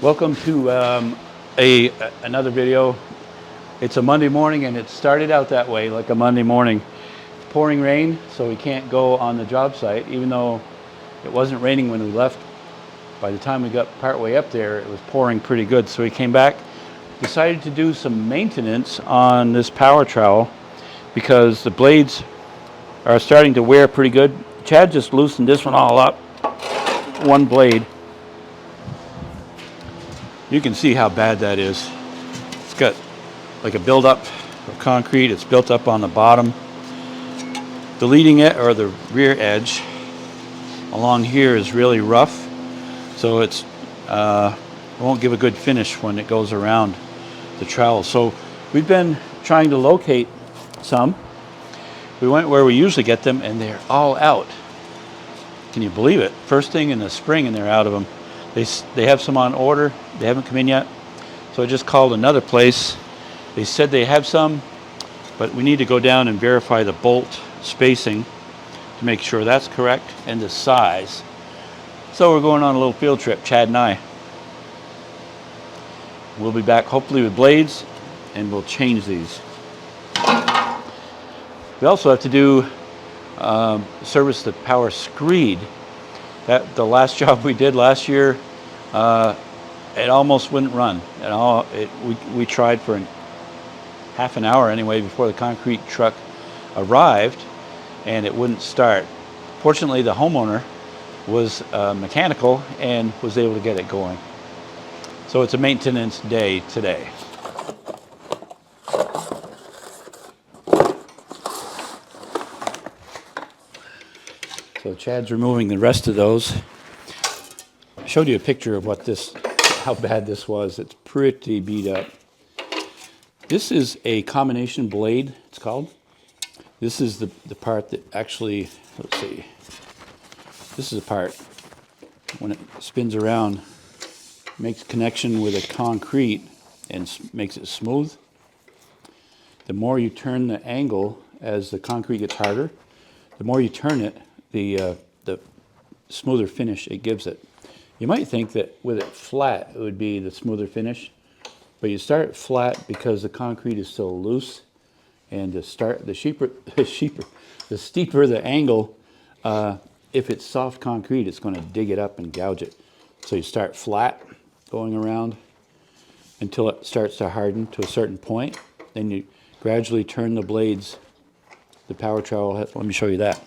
Welcome to another video. It's a Monday morning and it started out that way, like a Monday morning. It's pouring rain, so we can't go on the job site, even though it wasn't raining when we left. By the time we got partway up there, it was pouring pretty good. So we came back, decided to do some maintenance on this power trowel because the blades are starting to wear pretty good. Chad just loosened this one all up, one blade. You can see how bad that is. It's got like a buildup of concrete. It's built up on the bottom. The leading edge, or the rear edge along here, is really rough, so it won't give a good finish when it goes around the trowel. So we've been trying to locate some. We went where we usually get them and they're all out. Can you believe it? First thing in the spring and they're out of them. They have some on order. They haven't come in yet. So I just called another place. They said they have some, but we need to go down and verify the bolt spacing to make sure that's correct and the size. So we're going on a little field trip, Chad and I. We'll be back hopefully with blades and we'll change these. We also have to do service the power screed. That the last job we did last year, it almost wouldn't run. We tried for half an hour anyway before the concrete truck arrived, and it wouldn't start. Fortunately, the homeowner was mechanical and was able to get it going. So it's a maintenance day today. So Chad's removing the rest of those. I showed you a picture of how bad this was. It's pretty beat up. This is a combination blade, it's called. This is the part that actually, let's see. This is the part, when it spins around, makes connection with the concrete and makes it smooth. The more you turn the angle as the concrete gets harder, the more you turn it, the smoother finish it gives it. You might think that with it flat, it would be the smoother finish, but you start it flat because the concrete is so loose, and the steeper the angle, if it's soft concrete, it's going to dig it up and gouge it. So you start flat, going around until it starts to harden to a certain point. Then you gradually turn the blades. The power trowel, let me show you that.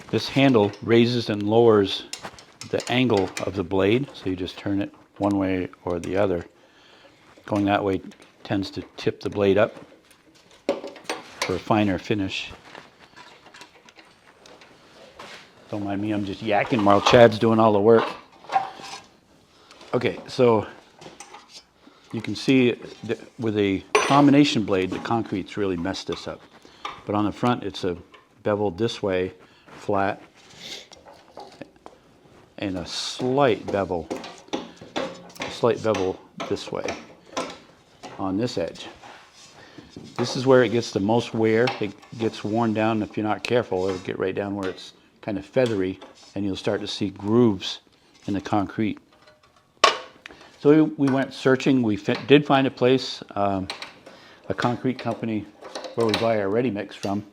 This handle raises and lowers the angle of the blade, so you just turn it one way or the other. Going that way tends to tip the blade up for a finer finish. Don't mind me, I'm just yakking while Chad's doing all the work. Okay, so you can see that with a combination blade, the concrete's really messed this up. But on the front, it's a beveled this way, flat, and a slight bevel this way on this edge. This is where it gets the most wear. It gets worn down. If you're not careful, it'll get right down where it's kind of feathery, and you'll start to see grooves in the concrete. So we went searching. We did find a place, a concrete company where we buy our ready mix from.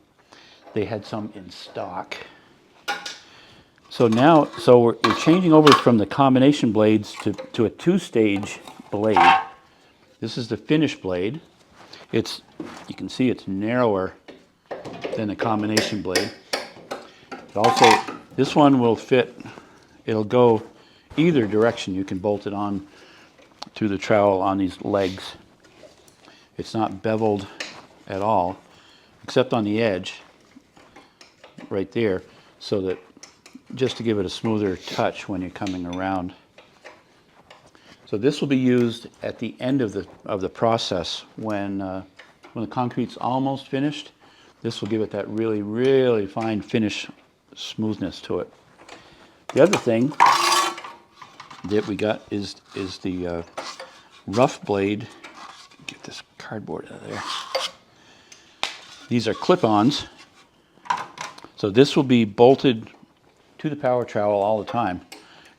They had some in stock. So now, we're changing over from the combination blades to a two-stage blade. This is the finish blade. You can see it's narrower than the combination blade. Also, this one will fit. It'll go either direction. You can bolt it on to the trowel on these legs. It's not beveled at all, except on the edge right there, so that just to give it a smoother touch when you're coming around. So this will be used at the end of the process when the concrete's almost finished. This will give it that really, really fine finish smoothness to it. The other thing that we got is the rough blade. Get this cardboard out of there. These are clip-ons. So this will be bolted to the power trowel all the time.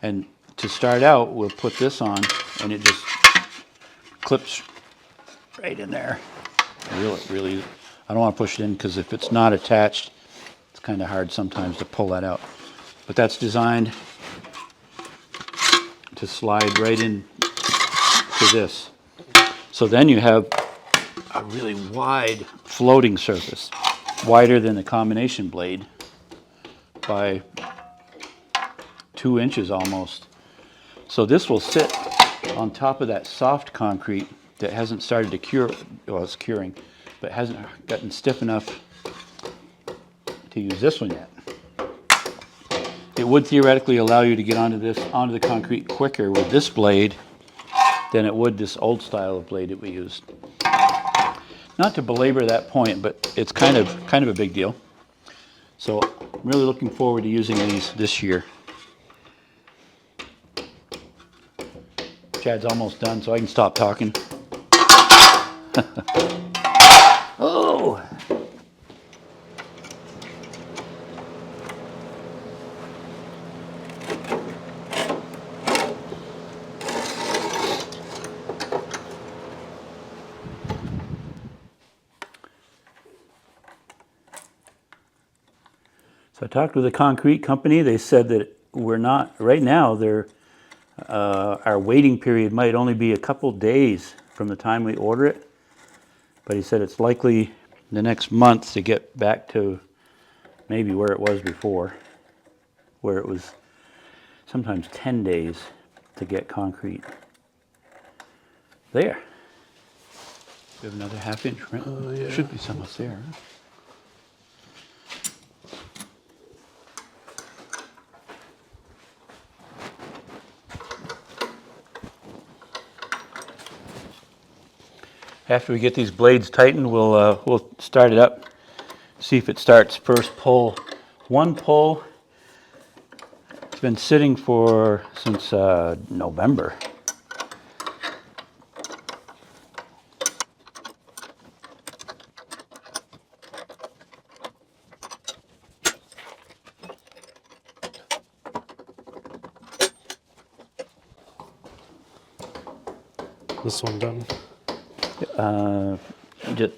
And to start out, we'll put this on, and it just clips right in there. Really, I don't want to push it in because if it's not attached, it's kind of hard sometimes to pull that out. But that's designed to slide right in to this. So then you have a really wide floating surface, wider than the combination blade by 2 inches almost. So this will sit on top of that soft concrete that hasn't started to cure, well, it's curing, but hasn't gotten stiff enough to use this one yet. It would theoretically allow you to get onto the concrete quicker with this blade than it would this old style of blade that we used. Not to belabor that point, but it's kind of a big deal. So I'm really looking forward to using these this year. Chad's almost done, so I can stop talking. Oh! So I talked with a concrete company. They said that we're not, right now, our waiting period might only be a couple days from the time we order it. But he said it's likely the next month to get back to maybe where it was before, where it was sometimes 10 days to get concrete. There. We have another 1/2 inch, right? Yeah. Should be some up there. Huh? After we get these blades tightened, we'll start it up, see if it starts. First pull, one pull. It's been sitting since November. This one done.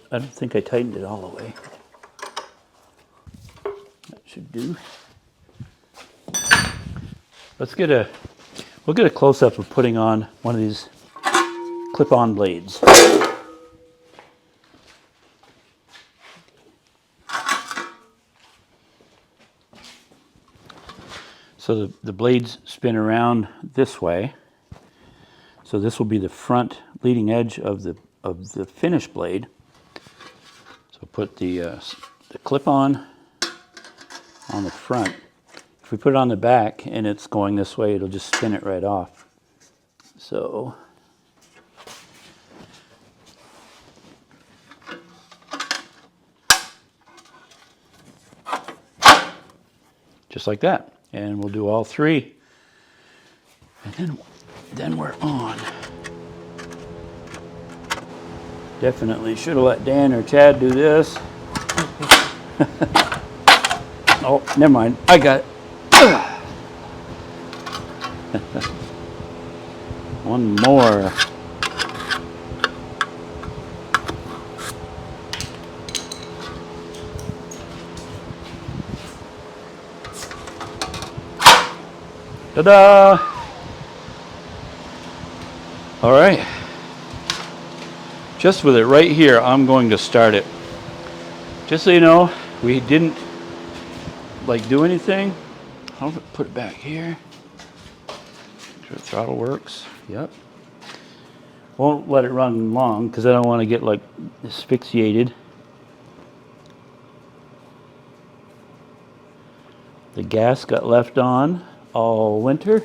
I don't think I tightened it all the way. That should do. We'll get a close-up of putting on one of these clip-on blades. So the blades spin around this way. So this will be the front leading edge of the finished blade. So put the clip on the front. If we put it on the back and it's going this way, it'll just spin it right off. So just like that. And we'll do all three. And then we're on. Definitely should have let Dan or Chad do this. Oh, never mind. I got it. One more. Ta-da! All right. Just with it right here, I'm going to start it. Just so you know, we didn't do anything. I'll put it back here. Make sure the throttle works. Yep. Won't let it run long because I don't want to get asphyxiated. The gas got left on all winter.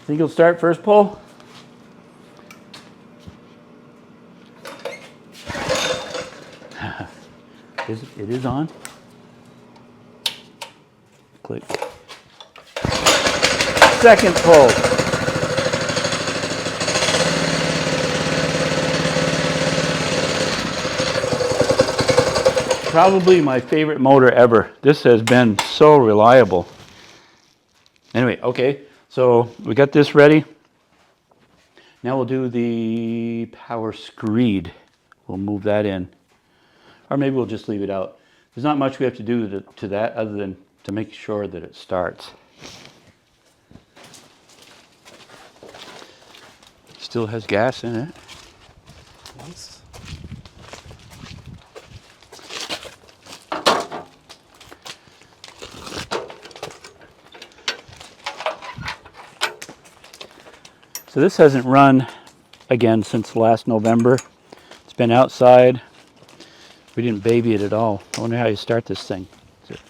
Think it'll start first pull? It is on. Click. Second pull. Probably my favorite motor ever. This has been so reliable. Anyway, okay. So we got this ready. Now we'll do the power screed. We'll move that in. Or maybe we'll just leave it out. There's not much we have to do to that other than to make sure that it starts. Still has gas in it. Nice. So this hasn't run again since last November. It's been outside. We didn't baby it at all. I wonder how you start this thing. Is it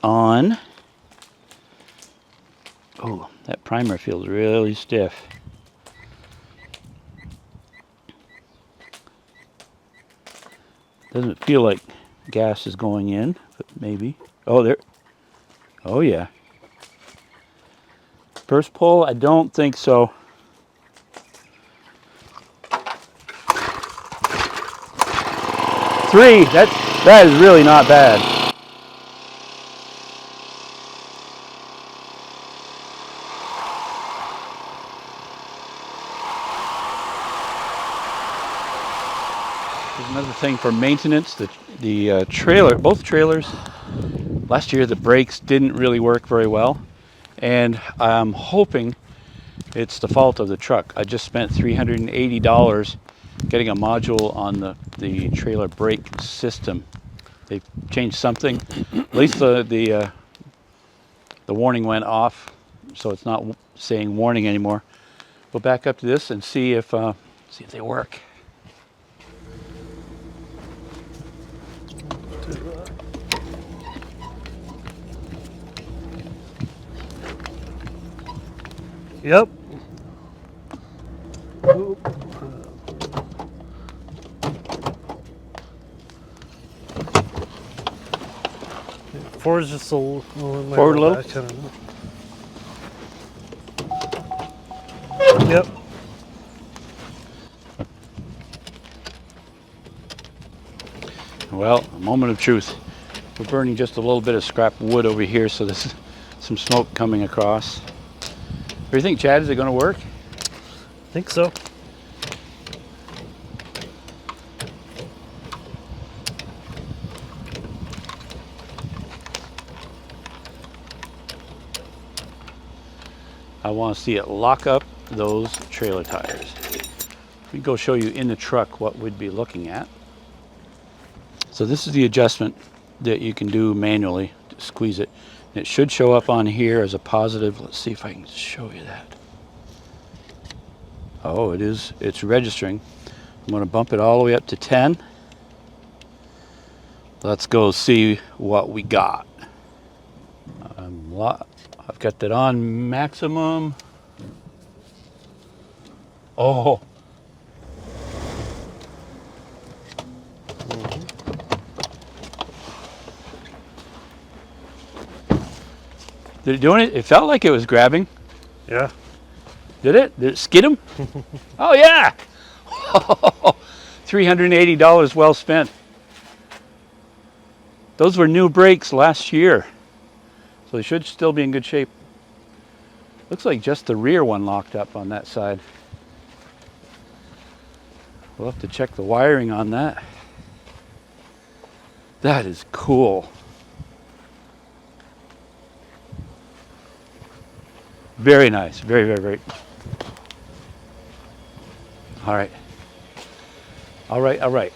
on? Oh, that primer feels really stiff. Doesn't feel like gas is going in, but maybe. Oh, there. Oh, yeah. First pull, I don't think so. Three, that is really not bad. There's another thing for maintenance, the trailer, both trailers, last year the brakes didn't really work very well, and I'm hoping it's the fault of the truck. I just spent $380 getting a module on the trailer brake system. They changed something. At least the warning went off, so it's not saying warning anymore. We'll back up to this and see if they work. Yep. Forward's just a little. Forward a little? Back, I don't know. Yep. Well, a moment of truth. We're burning just a little bit of scrap wood over here, so there's some smoke coming across. What do you think, Chad? Is it going to work? I think so. I want to see it lock up those trailer tires. We can go show you in the truck what we'd be looking at. So this is the adjustment that you can do manually to squeeze it. And it should show up on here as a positive. Let's see if I can show you that. Oh, it's registering. I'm going to bump it all the way up to 10. Let's go see what we got. I've got that on maximum. Oh. Did it do it? It felt like it was grabbing. Yeah. Did it? Did it skid him? Oh, yeah. $380 well spent. Those were new brakes last year, so they should still be in good shape. Looks like just the rear one locked up on that side. We'll have to check the wiring on that. That is cool. Very nice. Very, very, very. All right. All right, all right.